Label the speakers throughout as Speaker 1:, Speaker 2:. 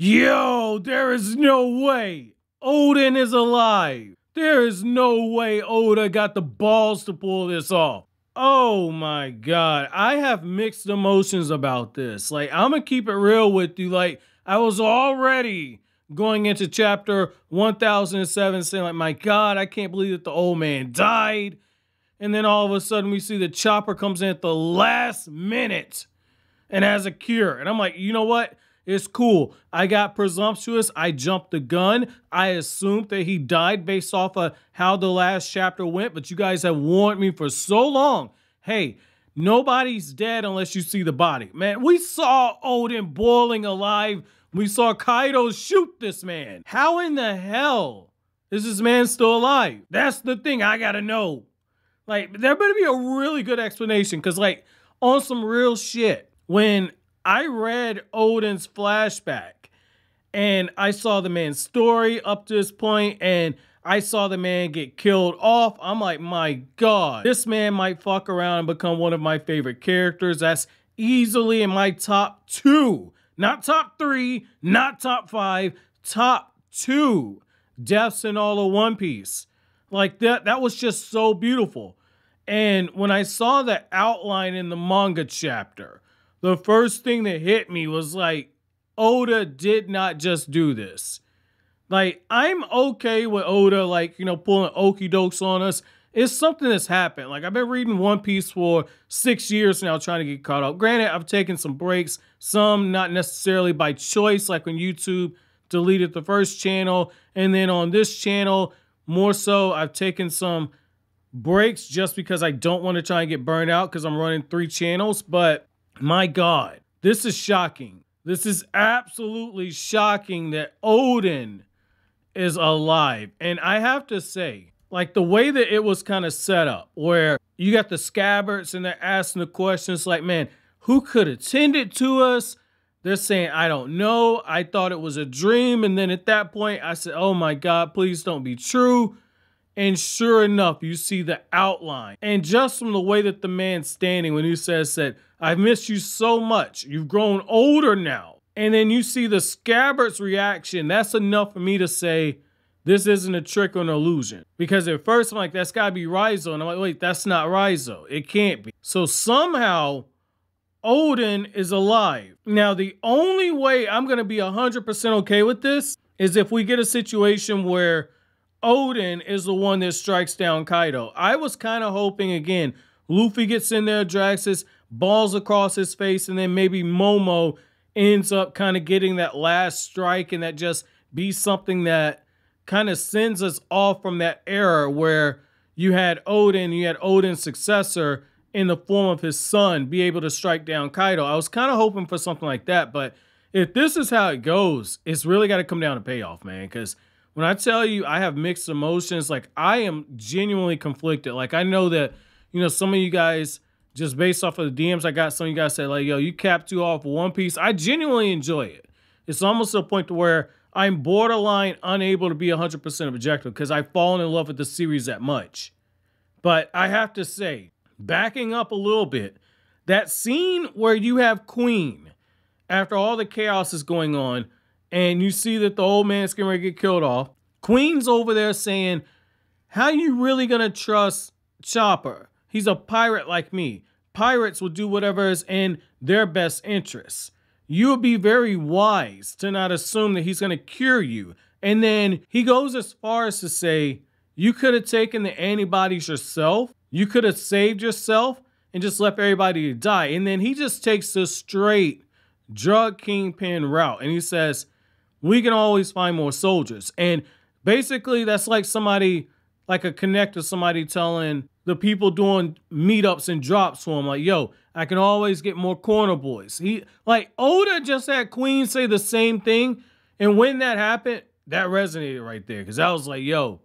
Speaker 1: Yo, there is no way Odin is alive. There is no way Oda got the balls to pull this off. Oh my God. I have mixed emotions about this. Like, I'm gonna keep it real with you. Like, I was already going into chapter 1007 saying like, my God, I can't believe that the old man died. And then all of a sudden we see the Chopper comes in at the last minute and has a cure. And I'm like, you know what? It's cool. I got presumptuous. I jumped the gun. I assumed that he died based off of how the last chapter went, but you guys have warned me for so long. Hey, nobody's dead unless you see the body. Man, we saw Odin boiling alive. We saw Kaidou shoot this man. How in the hell is this man still alive? That's the thing I gotta know. Like, there better be a really good explanation, because, like, on some real shit, when I read Odin's flashback and I saw the man's story up to this point and I saw the man get killed off, I'm like, my God, this man might fuck around and become one of my favorite characters. That's easily in my top 2, not top 3, not top 5, top 2 deaths in all of One Piece. Like, that was just so beautiful. And when I saw the outline in the manga chapter, the first thing that hit me was like, Oda did not just do this. Like, I'm okay with Oda, like, you know, pulling okie dokes on us. It's something that's happened. Like, I've been reading One Piece for 6 years now, trying to get caught up. Granted, I've taken some breaks, some not necessarily by choice, like when YouTube deleted the first channel. And then on this channel, more so, I've taken some breaks just because I don't want to try and get burned out because I'm running 3 channels. But my God, this is shocking. This is absolutely shocking that Odin is alive. And I have to say, like, the way that it was kind of set up, where you got the scabbards and they're asking the questions like, man, who could have tended to us? They're saying, I don't know. I thought it was a dream. And then at that point, I said, oh my God, please don't be true. And sure enough, you see the outline. And just from the way that the man's standing when he says that, I've missed you so much. You've grown older now. And then you see the scabbard's reaction. That's enough for me to say, this isn't a trick or an illusion. Because at first I'm like, that's gotta be Raizo. And I'm like, wait, that's not Raizo. It can't be. So somehow Odin is alive. Now, the only way I'm gonna be 100% okay with this is if we get a situation where Odin is the one that strikes down Kaidou. I was kind of hoping, again, Luffy gets in there, drags his balls across his face, and then maybe Momo ends up kind of getting that last strike, and that just be something that kind of sends us off from that era where you had Odin, you had Odin's successor in the form of his son be able to strike down Kaidou. I was kind of hoping for something like that, but if this is how it goes, it's really got to come down to payoff, man, because when I tell you I have mixed emotions, like, I am genuinely conflicted. Like, I know that, you know, some of you guys, just based off of the DMs I got, some of you guys say, like, yo, you capped too off One Piece. I genuinely enjoy it. It's almost to a point to where I'm borderline unable to be 100% objective because I've fallen in love with the series that much. But I have to say, backing up a little bit, that scene where you have Queen, after all the chaos is going on, and you see that the old man's getting ready to get killed off, Queen's over there saying, how you really gonna trust Chopper? He's a pirate like me. Pirates will do whatever is in their best interests. You would be very wise to not assume that he's gonna cure you. And then he goes as far as to say, you could have taken the antibodies yourself. You could have saved yourself and just left everybody to die. And then he just takes the straight drug kingpin route. And he says, we can always find more soldiers. And basically that's like somebody, like a connector, somebody telling the people doing meetups and drops for him, like, yo, I can always get more corner boys. Like, Oda just had Queen say the same thing. And when that happened, that resonated right there. Because I was like, yo,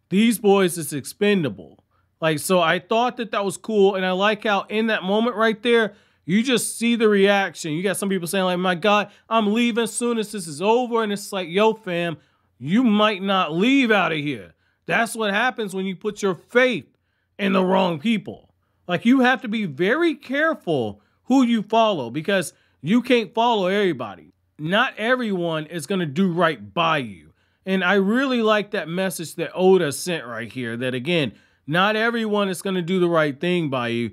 Speaker 1: these boys is expendable. Like, so I thought that that was cool. And I like how in that moment right there, you just see the reaction. You got some people saying like, my God, I'm leaving soon as this is over. And it's like, yo, fam, you might not leave out of here. That's what happens when you put your faith in the wrong people. Like, you have to be very careful who you follow because you can't follow everybody. not everyone is going to do right by you. And I really like that message that Oda sent right here, that again, not everyone is going to do the right thing by you.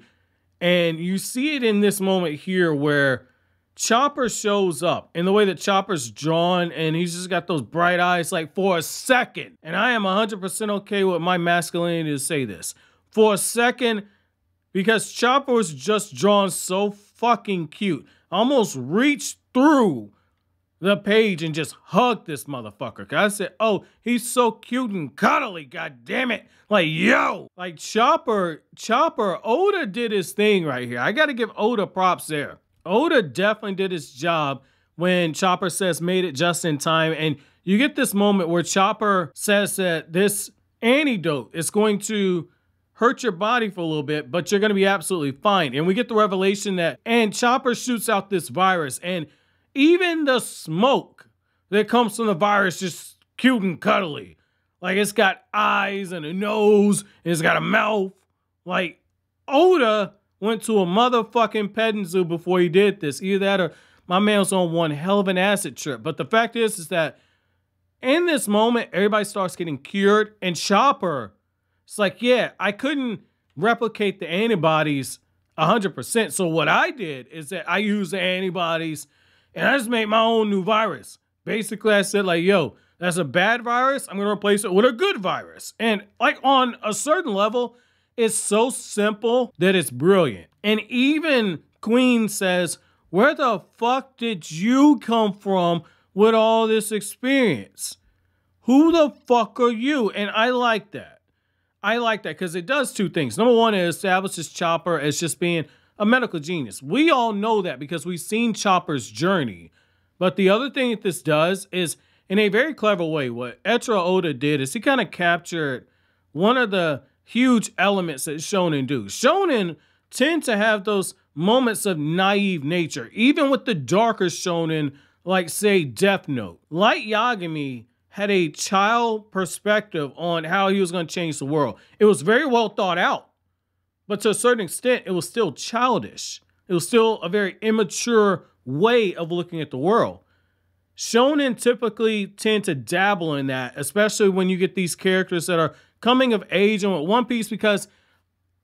Speaker 1: And you see it in this moment here where Chopper shows up in the way that Chopper's drawn, and he's just got those bright eyes like for a second. And I am 100% okay with my masculinity to say this. For a second, because Chopper was just drawn so fucking cute. I almost reached through the page and just hugged this motherfucker. Cause I said, oh, he's so cute and cuddly, god damn it. Like, yo, like Chopper, Oda did his thing right here. I gotta give Oda props there. Oda definitely did his job when Chopper says made it just in time. And you get this moment where Chopper says that this antidote is going to hurt your body for a little bit, but you're going to be absolutely fine. And we get the revelation that, and Chopper shoots out this virus, and even the smoke that comes from the virus just cute and cuddly. Like, it's got eyes and a nose, and it's got a mouth. Like, Oda went to a motherfucking petting zoo before he did this. Either that or my man was on one hell of an acid trip. But the fact is that in this moment, everybody starts getting cured. And Chopper, it's like, yeah, I couldn't replicate the antibodies 100%. So what I did is that I used the antibodies and I just made my own new virus. Basically, I said like, yo, that's a bad virus. I'm going to replace it with a good virus. And like on a certain level, it's so simple that it's brilliant. And even Queen says, where the fuck did you come from with all this experience? Who the fuck are you? And I like that. I like that because it does two things. Number one, it establishes Chopper as just being a medical genius. We all know that because we've seen Chopper's journey. But the other thing that this does is, in a very clever way, what Eiichiro Oda did is he kind of captured one of the huge elements that shonen do. Shonen tend to have those moments of naive nature, even with the darker shonen, like say Death Note. Light Yagami had a child perspective on how he was going to change the world. It was very well thought out, but to a certain extent, it was still childish. It was still a very immature way of looking at the world. Shonen typically tend to dabble in that, especially when you get these characters that are coming of age and with One Piece, because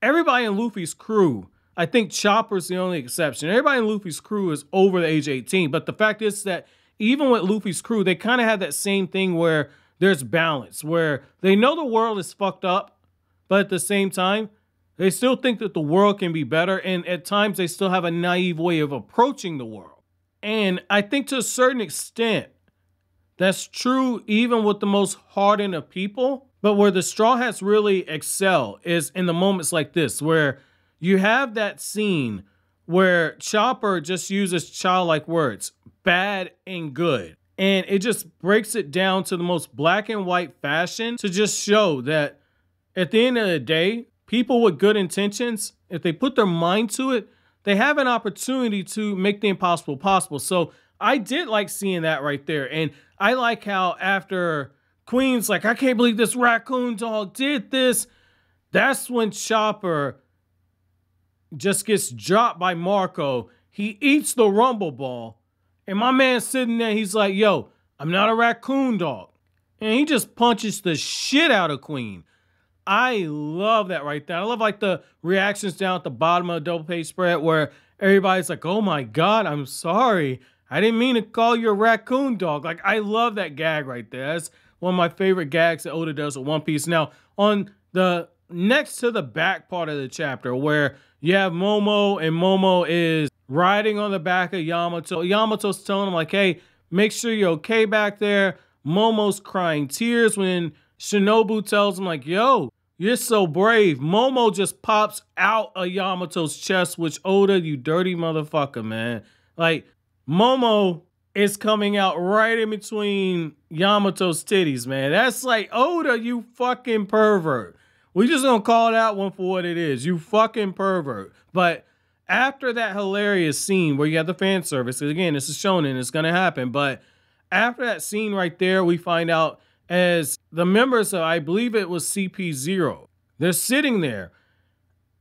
Speaker 1: everybody in Luffy's crew, I think Chopper's the only exception. Everybody in Luffy's crew is over the age 18. But the fact is that even with Luffy's crew, they kind of have that same thing where there's balance, where they know the world is fucked up, but at the same time, they still think that the world can be better. And at times they still have a naive way of approaching the world. And I think to a certain extent, that's true even with the most hardened of people. But where the Straw Hats really excel is in the moments like this, where you have that scene where Chopper just uses childlike words, bad and good. And it just breaks it down to the most black and white fashion to just show that at the end of the day, people with good intentions, if they put their mind to it, they have an opportunity to make the impossible possible. So I did like seeing that right there. And I like how after Queen's like, I can't believe this raccoon dog did this. That's when Chopper just gets dropped by Marco. He eats the rumble ball. And my man's sitting there, he's like, yo, I'm not a raccoon dog. And he just punches the shit out of Queen. I love that right there. I love like the reactions down at the bottom of the double page spread where everybody's like, oh my God, I'm sorry. I didn't mean to call you a raccoon dog. Like, I love that gag right there. That's one of my favorite gags that Oda does with One Piece. Now, on the next to the back part of the chapter where you have Momo, and Momo is riding on the back of Yamato. Yamato's telling him like, hey, make sure you're okay back there. Momo's crying tears when Shinobu tells him like, yo, you're so brave. Momo just pops out of Yamato's chest, which Oda, you dirty motherfucker, man. Like, Momo is coming out right in between Yamato's titties, man. That's like, Oda, you fucking pervert. We just gonna call that one for what it is. You fucking pervert. But after that hilarious scene where you have the fan service, again, this is shonen, it's gonna happen. But after that scene right there, we find out as the members of, I believe it was CP0, they're sitting there.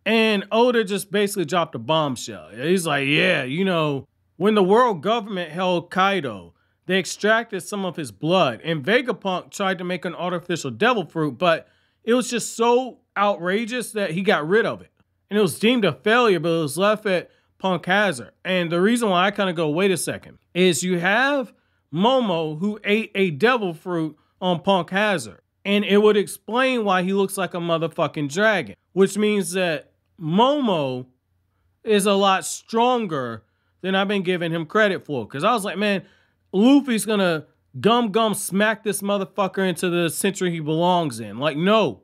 Speaker 1: And Oda just basically dropped a bombshell. He's like, yeah, you know, When the world government held Kaidou, they extracted some of his blood, and Vegapunk tried to make an artificial devil fruit, but it was just so outrageous that he got rid of it. And it was deemed a failure, but it was left at Punk Hazard. And the reason why I kind of go, wait a second, is you have Momo who ate a devil fruit on Punk Hazard. And it would explain why he looks like a motherfucking dragon, which means that Momo is a lot stronger than I've been giving him credit for. Because I was like, man, Luffy's gonna gum smack this motherfucker into the century he belongs in. Like, no.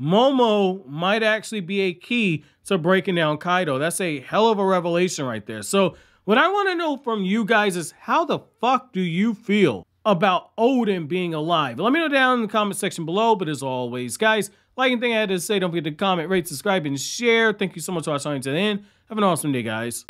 Speaker 1: Momo might actually be a key to breaking down Kaidou. That's a hell of a revelation right there. So what I want to know from you guys is, how the fuck do you feel about Odin being alive? Let me know down in the comment section below. But as always, guys, like anything I had to say, don't forget to comment, rate, subscribe, and share. Thank you so much for watching to the end. Have an awesome day, guys.